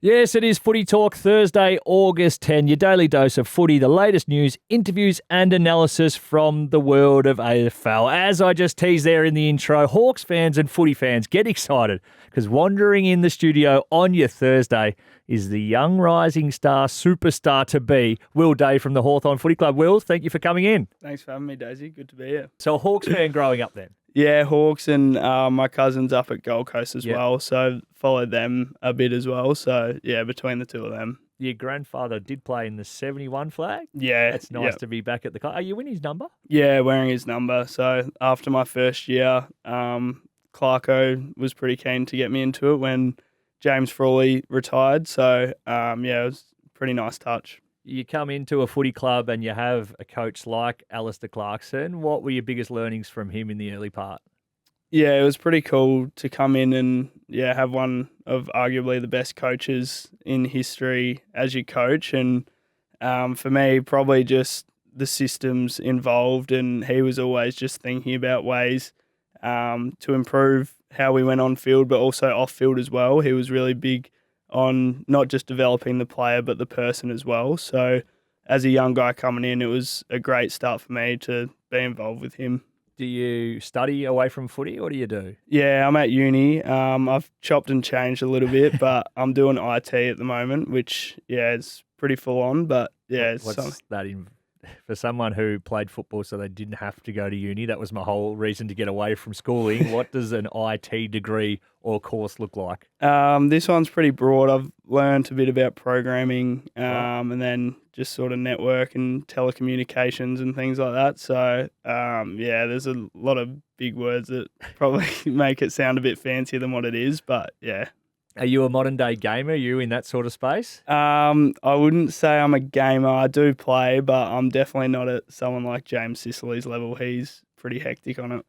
Yes, it is Footy Talk, Thursday, August 10, your daily dose of footy, the latest news, interviews and analysis from the world of AFL. As I just teased there in the intro, Hawks fans and footy fans, get excited because wandering in the studio on your Thursday is the young rising star, superstar to be, Will Day from the Hawthorn Footy Club. Will, thank you for coming in. Thanks for having me, Daisy. Good to be here. So a Hawks fan growing up then? Yeah, Hawks and my cousins up at Gold Coast as Yep. well, so followed them a bit as well. So, yeah, between the two of them. Your grandfather did play in the 71 flag. Yeah. That's nice to be back at the club. Are you in his number? Yeah, wearing his number. So, after my first year, Clarko was pretty keen to get me into it when James Frawley retired. So, yeah, it was a pretty nice touch. You come into a footy club and you have a coach like Alistair Clarkson. What were your biggest learnings from him in the early part? Yeah, it was pretty cool to come in and have one of arguably the best coaches in history as your coach. And for me, probably just the systems involved, and he was always just thinking about ways to improve how we went on field, but also off field as well. He was really big on not just developing the player, but the person as well. So as a young guy coming in, it was a great start for me to be involved with him. Do you study away from footy or do you do? Yeah, I'm at uni. I've chopped and changed a little bit, but I'm doing IT at the moment, which, it's pretty full on. But, it's What's something. that in? For someone who played football so they didn't have to go to uni, that was my whole reason to get away from schooling. What does an IT degree or course look like? This one's pretty broad. I've learned a bit about programming and then just sort of network and telecommunications and things like that. So, there's a lot of big words that probably make it sound a bit fancier than what it is. But, yeah. Are you a modern day gamer? Are you in that sort of space? I wouldn't say I'm a gamer. I do play, but I'm definitely not at someone like James Sicily's level. He's pretty hectic on it.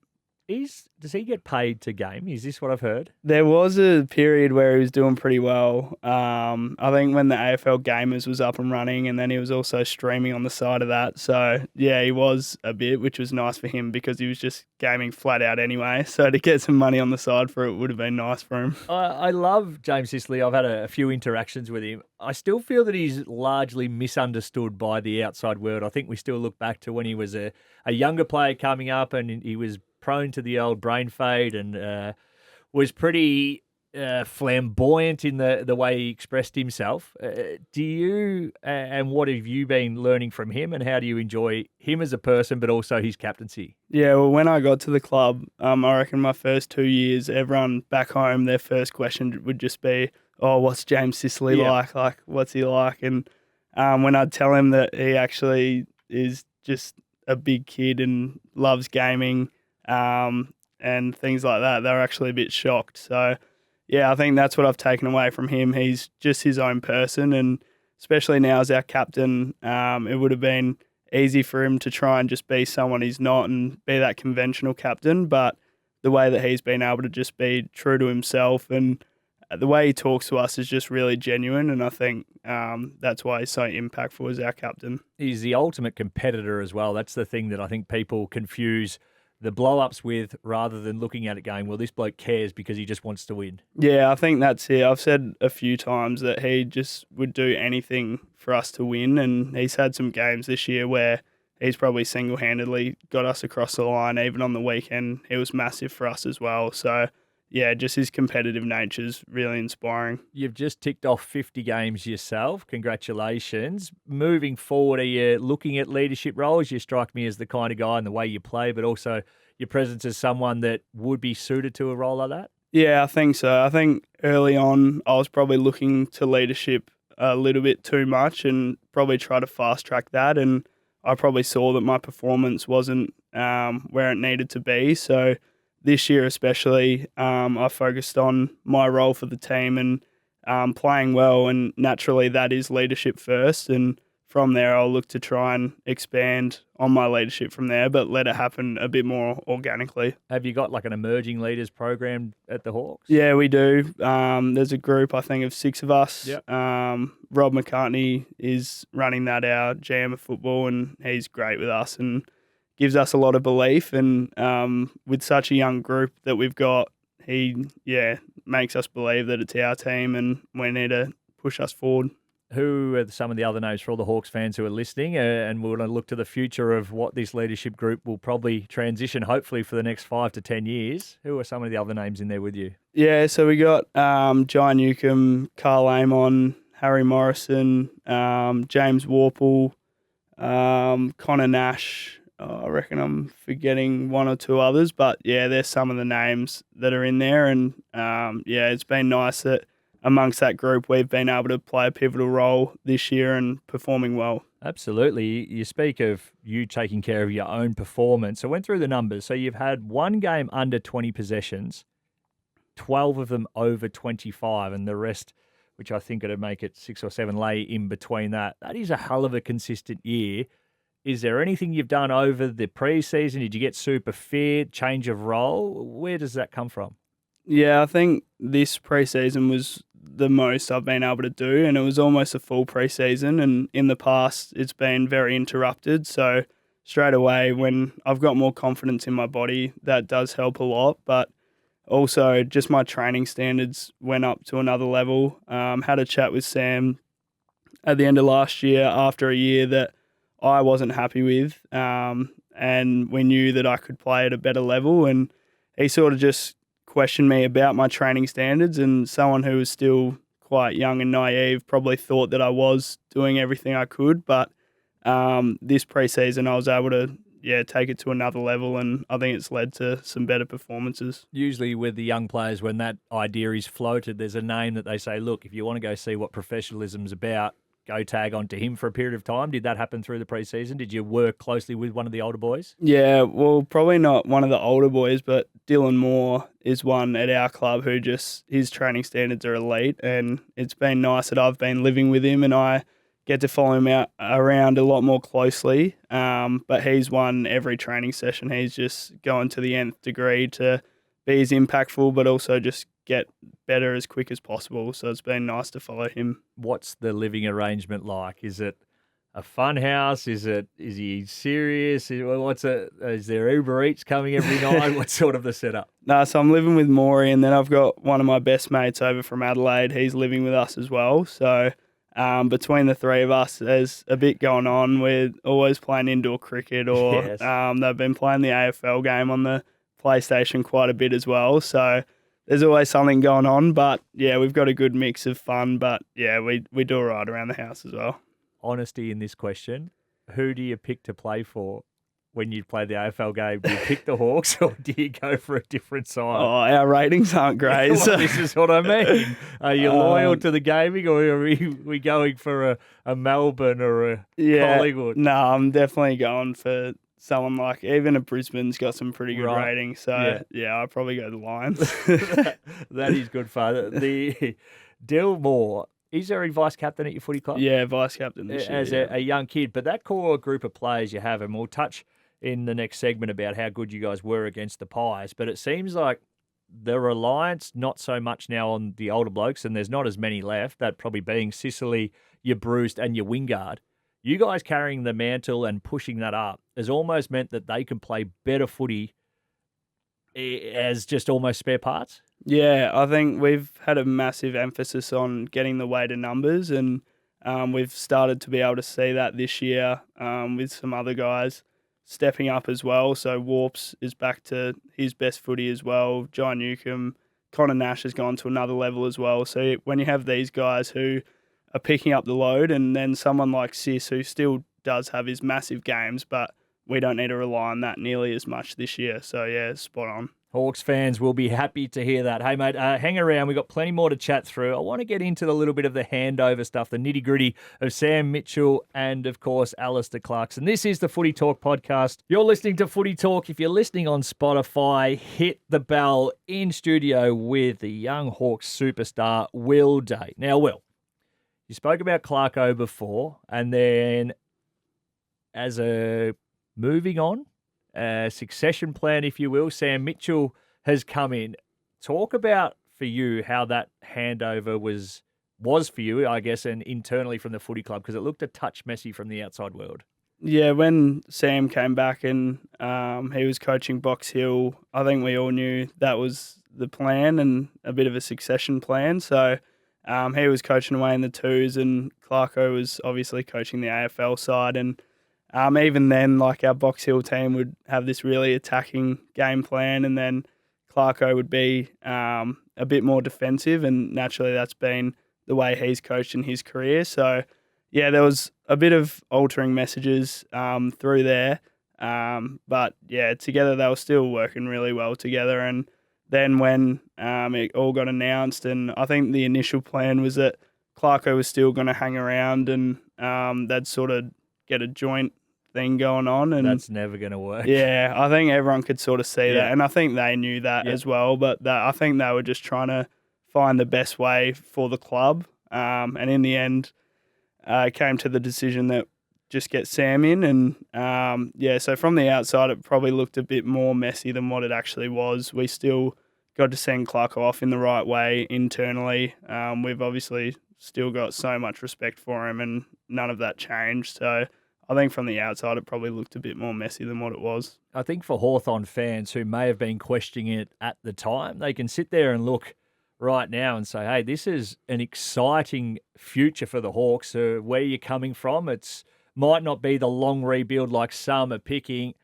Does he get paid to game? Is this what I've heard? There was a period where he was doing pretty well. I think when the AFL Gamers was up and running, and then he was also streaming on the side of that. So, yeah, he was a bit, which was nice for him because he was just gaming flat out anyway. So to get some money on the side for it would have been nice for him. I love James Sicily. I've had a few interactions with him. I still feel that he's largely misunderstood by the outside world. I think we still look back to when he was a younger player coming up and he was prone to the old brain fade and was pretty flamboyant in the way he expressed himself. Do you and what have you been learning from him, and how do you enjoy him as a person but also his captaincy? Yeah, well, when I got to the club, I reckon my first 2 years, everyone back home, their first question would just be, oh, what's James Sicily like? Like, what's he like? And when I'd tell him that he actually is just a big kid and loves gaming, and things like that, they were actually a bit shocked. So, yeah, I think that's what I've taken away from him. He's just his own person, and especially now as our captain, it would have been easy for him to try and just be someone he's not and be that conventional captain. But the way that he's been able to just be true to himself and the way he talks to us is just really genuine, and I think that's why he's so impactful as our captain. He's the ultimate competitor as well. That's the thing that I think people confuse the blow-ups with, rather than looking at it going, well, this bloke cares because he just wants to win. Yeah, I think that's it. I've said a few times that he just would do anything for us to win, and he's had some games this year where he's probably single-handedly got us across the line. Even on the weekend, he was massive for us as well. So, yeah, just his competitive nature is really inspiring. You've just ticked off 50 games yourself. Congratulations. Moving forward, are you looking at leadership roles? You strike me as the kind of guy and the way you play, but also your presence as someone that would be suited to a role like that? Yeah, I think so. I think early on I was probably looking to leadership a little bit too much and probably try to fast track that, and I probably saw that my performance wasn't where it needed to be. So this year especially, I focused on my role for the team and playing well, and naturally that is leadership first, and from there I'll look to try and expand on my leadership from there, but let it happen a bit more organically. Have you got like an emerging leaders program at the Hawks? Yeah, we do. There's a group, I think, of 6 of us. Yep. Rob McCartney is running that, our GM of football, and he's great with us and gives us a lot of belief. And with such a young group that we've got, he makes us believe that it's our team and we need to push us forward. Who are some of the other names for all the Hawks fans who are listening? And we're going to look to the future of what this leadership group will probably transition, hopefully, for the next 5 to 10 years. Who are some of the other names in there with you? Yeah, so we got John Newcomb, Carl Amon, Harry Morrison, James Warple, Connor Nash. I reckon I'm forgetting one or two others, but yeah, there's some of the names that are in there. And yeah, it's been nice that amongst that group, we've been able to play a pivotal role this year and performing well. Absolutely. You speak of you taking care of your own performance. I went through the numbers. So you've had one game under 20 possessions, 12 of them over 25, and the rest, which I think would make it 6 or 7, lay in between that. That is a hell of a consistent year. Is there anything you've done over the preseason? Did you get super fit, change of role? Where does that come from? Yeah, I think this preseason was the most I've been able to do, and it was almost a full preseason. And in the past, it's been very interrupted. So straight away, when I've got more confidence in my body, that does help a lot. But also, just my training standards went up to another level. Had a chat with Sam at the end of last year after a year that I wasn't happy with, and we knew that I could play at a better level. And he sort of just questioned me about my training standards, and someone who was still quite young and naive probably thought that I was doing everything I could. But this preseason, I was able to take it to another level, and I think it's led to some better performances. Usually with the young players, when that idea is floated, there's a name that they say, look, if you want to go see what professionalism's about, go tag onto him for a period of time. Did that happen through the preseason? Did you work closely with one of the older boys? Yeah, well, probably not one of the older boys, but Dylan Moore is one at our club who his training standards are elite, and it's been nice that I've been living with him and I get to follow him around a lot more closely. But he's won every training session. He's just going to the nth degree to be as impactful, but also just get better as quick as possible. So it's been nice to follow him. What's the living arrangement like? Is it a fun house? Is he serious? Is there Uber Eats coming every night? What's sort of the setup? No, so I'm living with Maury, and then I've got one of my best mates over from Adelaide. He's living with us as well. So between the three of us, there's a bit going on. We're always playing indoor cricket, or Yes. They've been playing the AFL game on the PlayStation quite a bit as well. So there's always something going on. But yeah, we've got a good mix of fun. But yeah, we do all right around the house as well. Honesty in this question. Who do you pick to play for when you play the AFL game? Do you pick the Hawks or do you go for a different side? Oh, our ratings aren't great. Well, this is what I mean. Are you loyal to the gaming, or are we going for a Melbourne or a Collingwood? No, I'm definitely going for someone like, even a Brisbane's got some pretty good ratings. So yeah, I'll probably go the Lions. That is good fun. The Dill Moore. Is there a vice captain at your footy club? Yeah, vice captain this year. As a young kid. But that core group of players you have, and we'll touch in the next segment about how good you guys were against the Pies, but it seems like the reliance not so much now on the older blokes, and there's not as many left, that probably being Sicily, your Breust, and your Wingard. You guys carrying the mantle and pushing that up has almost meant that they can play better footy as just almost spare parts. Yeah, I think we've had a massive emphasis on getting the weighted numbers, and we've started to be able to see that this year with some other guys stepping up as well. So Warps is back to his best footy as well. John Newcomb, Connor Nash has gone to another level as well. So when you have these guys who are picking up the load, and then someone like Sis who still does have his massive games, but we don't need to rely on that nearly as much this year. So yeah, spot on. Hawks fans will be happy to hear that. Hey, mate, hang around. We've got plenty more to chat through. I want to get into a little bit of the handover stuff, the nitty-gritty of Sam Mitchell and, of course, Alistair Clarkson. This is the Footy Talk podcast. You're listening to Footy Talk. If you're listening on Spotify, hit the bell. In studio with the young Hawks superstar, Will Day. Now, Will, you spoke about Clarko before, and then as a moving on, succession plan, if you will, Sam Mitchell has come in. Talk about, for you, how that handover was for you, I guess, and internally from the footy club, because it looked a touch messy from the outside world. Yeah, when Sam came back and he was coaching Box Hill, I think we all knew that was the plan and a bit of a succession plan. So He was coaching away in the twos, and Clarko was obviously coaching the AFL side. And even then, like our Box Hill team would have this really attacking game plan, and then Clarko would be a bit more defensive, and naturally that's been the way he's coached in his career. So, yeah, there was a bit of altering messages through there. But, yeah, together they were still working really well together. And then when it all got announced, and I think the initial plan was that Clarko was still going to hang around and they'd sort of get a joint thing going on. And That's never going to work. yeah, I think everyone could sort of see Yeah. that. And I think they knew that as well. But I think they were just trying to find the best way for the club. And in the end, came to the decision that just get Sam in. And so from the outside, it probably looked a bit more messy than what it actually was. We still got to send Clarko off in the right way internally. We've obviously still got so much respect for him, and none of that changed. So I think from the outside, it probably looked a bit more messy than what it was. I think for Hawthorn fans who may have been questioning it at the time, they can sit there and look right now and say, hey, this is an exciting future for the Hawks. Where you're coming from, it's might not be the long rebuild like some are picking.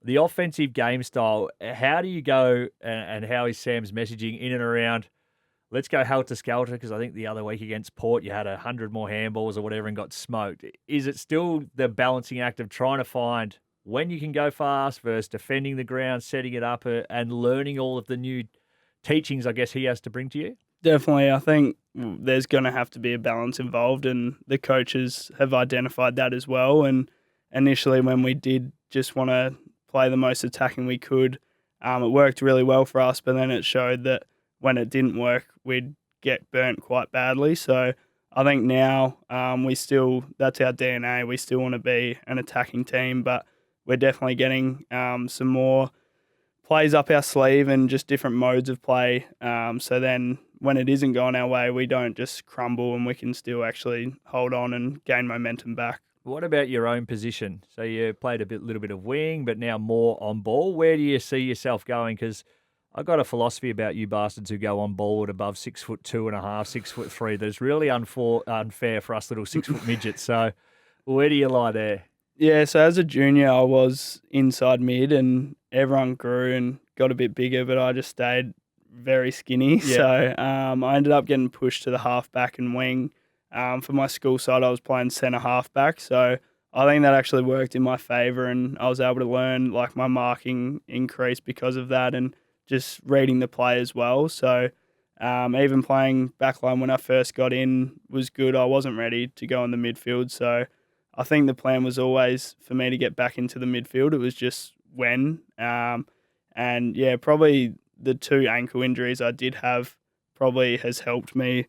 The offensive game style, how do you go and how is Sam's messaging in and around, let's go helter-skelter, because I think the other week against Port you had 100 more handballs or whatever and got smoked. Is it still the balancing act of trying to find when you can go fast versus defending the ground, setting it up and learning all of the new teachings, I guess, he has to bring to you? Definitely. I think there's going to have to be a balance involved, and the coaches have identified that as well. And initially when we did just want to play the most attacking we could, it worked really well for us, but then it showed that when it didn't work, we'd get burnt quite badly. So I think now that's our DNA. We still want to be an attacking team, but we're definitely getting some more plays up our sleeve and just different modes of play. So then when it isn't going our way, we don't just crumble and we can still actually hold on and gain momentum back. What about your own position? So you played little bit of wing, but now more on ball. Where do you see yourself going? Because I've got a philosophy about you bastards who go on ball at above 6'2.5", 6'3", that is really unfair for us little 6-foot midgets. So where do you lie there? Yeah, so as a junior, I was inside mid and everyone grew and got a bit bigger, but I just stayed very skinny. Yeah. So I ended up getting pushed to the halfback and wing. For my school side, I was playing centre halfback. So I think that actually worked in my favour, and I was able to learn, like, my marking increased because of that and just reading the play as well. So even playing backline when I first got in was good. I wasn't ready to go in the midfield. So I think the plan was always for me to get back into the midfield. It was just when. And yeah, probably the 2 ankle injuries I did have probably has helped me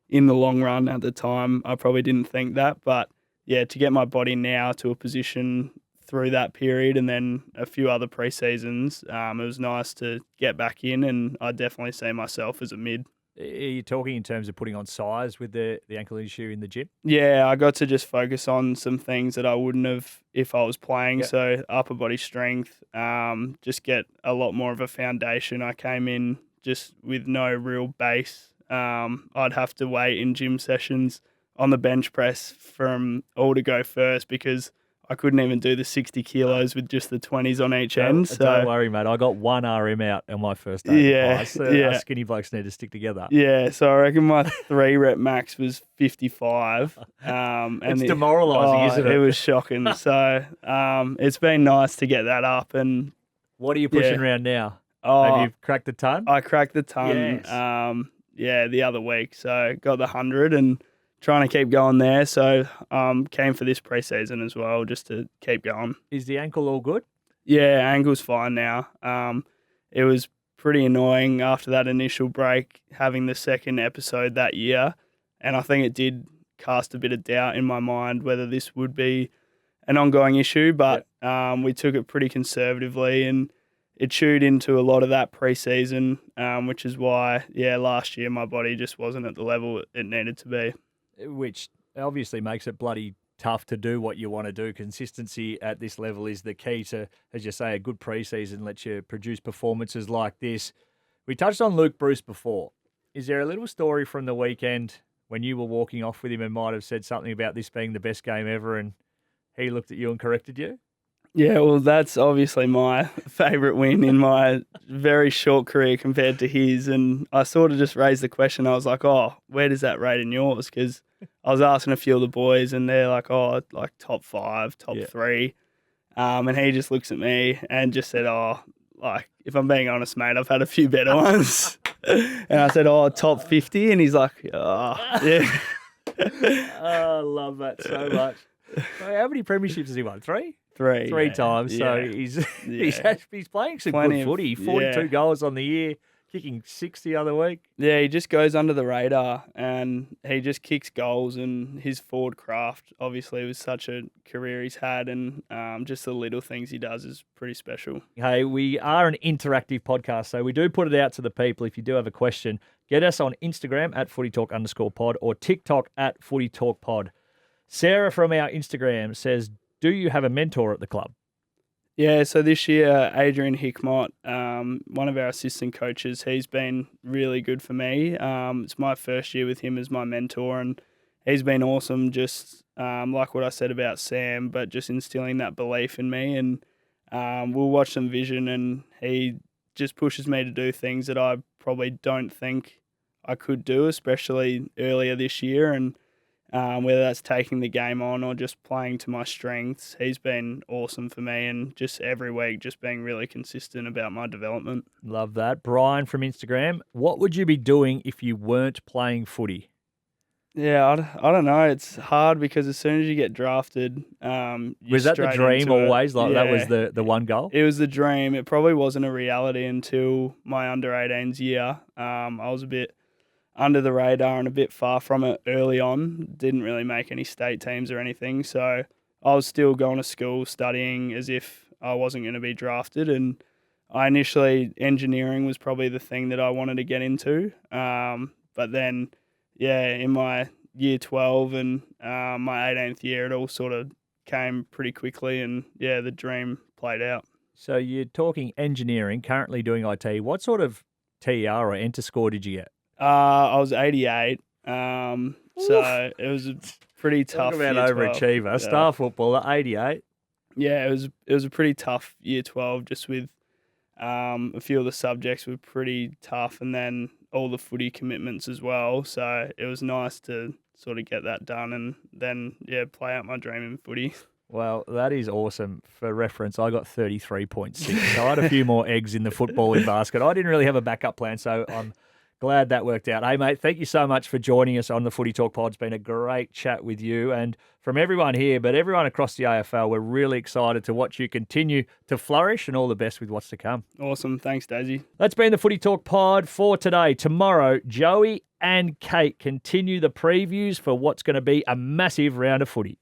in the long run. At the time, I probably didn't think that. But yeah, to get my body now to a position through that period and then a few other pre-seasons, it was nice to get back in, and I definitely see myself as a mid. Are you talking in terms of putting on size with the ankle issue in the gym? Yeah, I got to just focus on some things that I wouldn't have if I was playing. Yep. So upper body strength, just get a lot more of a foundation. I came in just with no real base. I'd have to wait in gym sessions on the bench press from all to go first because I couldn't even do the 60 kilos with just the 20s on each end. So don't worry, mate. I got 1 RM out on my first day. Yeah, Us skinny blokes need to stick together. Yeah, so I reckon my 3 rep max was 55. It's demoralising, isn't it? It was shocking. So it's been nice to get that up. And what are you pushing around now? Oh, Have you cracked the ton? I cracked the ton. Yes. The other week. So got the 100 and trying to keep going there. So came for this pre-season as well just to keep going. Is the ankle all good? Yeah, ankle's fine now. It was pretty annoying after that initial break having the second episode that year, and I think it did cast a bit of doubt in my mind whether this would be an ongoing issue, but we took it pretty conservatively and it chewed into a lot of that pre-season, which is why, last year my body just wasn't at the level it needed to be. Which obviously makes it bloody tough to do what you want to do. Consistency at this level is the key to, as you say, a good preseason lets you produce performances like this. We touched on Luke Breust before. Is there a little story from the weekend when you were walking off with him and might have said something about this being the best game ever, and he looked at you and corrected you? Yeah, well, that's obviously my favourite win in my very short career compared to his. And I sort of just raised the question. I was like, oh, where does that rate in yours? Because I was asking a few of the boys and they're like, oh, like top 5, top 3. And he just looks at me and just said, oh, like, if I'm being honest, mate, I've had a few better ones. And I said, oh, top 50. And he's like, oh, yeah. Oh, I love that so much. So how many premierships has he won? 3? Three times. Yeah. So he's playing some Plenty good of- footy. 42 goals on the year, kicking 6 the other week. Yeah, he just goes under the radar and he just kicks goals, and his forward craft obviously was such a career he's had, and just the little things he does is pretty special. Hey, we are an interactive podcast, so we do put it out to the people. If you do have a question, get us on Instagram at footytalk_pod or TikTok at footytalkpod. Sarah from our Instagram says, do you have a mentor at the club? Yeah, so this year, Adrian Hickmott, one of our assistant coaches, he's been really good for me. It's my first year with him as my mentor, and he's been awesome, just like what I said about Sam, but just instilling that belief in me. And we'll watch some vision, and he just pushes me to do things that I probably don't think I could do, especially earlier this year. And whether that's taking the game on or just playing to my strengths, he's been awesome for me, and just every week just being really consistent about my development. Love that. Brian from Instagram, what would you be doing if you weren't playing footy? Yeah, I don't know. It's hard because as soon as you get drafted, Was that the dream always? Like that was the one goal? It was the dream. It probably wasn't a reality until my under-18s year. I was a bit under the radar and a bit far from it early on. Didn't really make any state teams or anything. So I was still going to school, studying as if I wasn't going to be drafted. And engineering was probably the thing that I wanted to get into. But then, in my year 12 and my 18th year, it all sort of came pretty quickly. And, the dream played out. So you're talking engineering, currently doing IT. What sort of TR or enter score did you get? I was 88, so it was a pretty tough. Talk about year 12. overachiever, Yeah. star footballer, 88. Yeah, it was a pretty tough year 12, just with a few of the subjects were pretty tough, and then all the footy commitments as well. So it was nice to sort of get that done, and then play out my dream in footy. Well, that is awesome. For reference, I got 33.6, so I had a few more eggs in the footballing basket. I didn't really have a backup plan, so I'm glad that worked out. Hey, mate, thank you so much for joining us on the Footy Talk Pod. It's been a great chat with you, and from everyone here, but everyone across the AFL, we're really excited to watch you continue to flourish, and all the best with what's to come. Awesome. Thanks, Daisy. That's been the Footy Talk Pod for today. Tomorrow, Joey and Kate continue the previews for what's going to be a massive round of footy.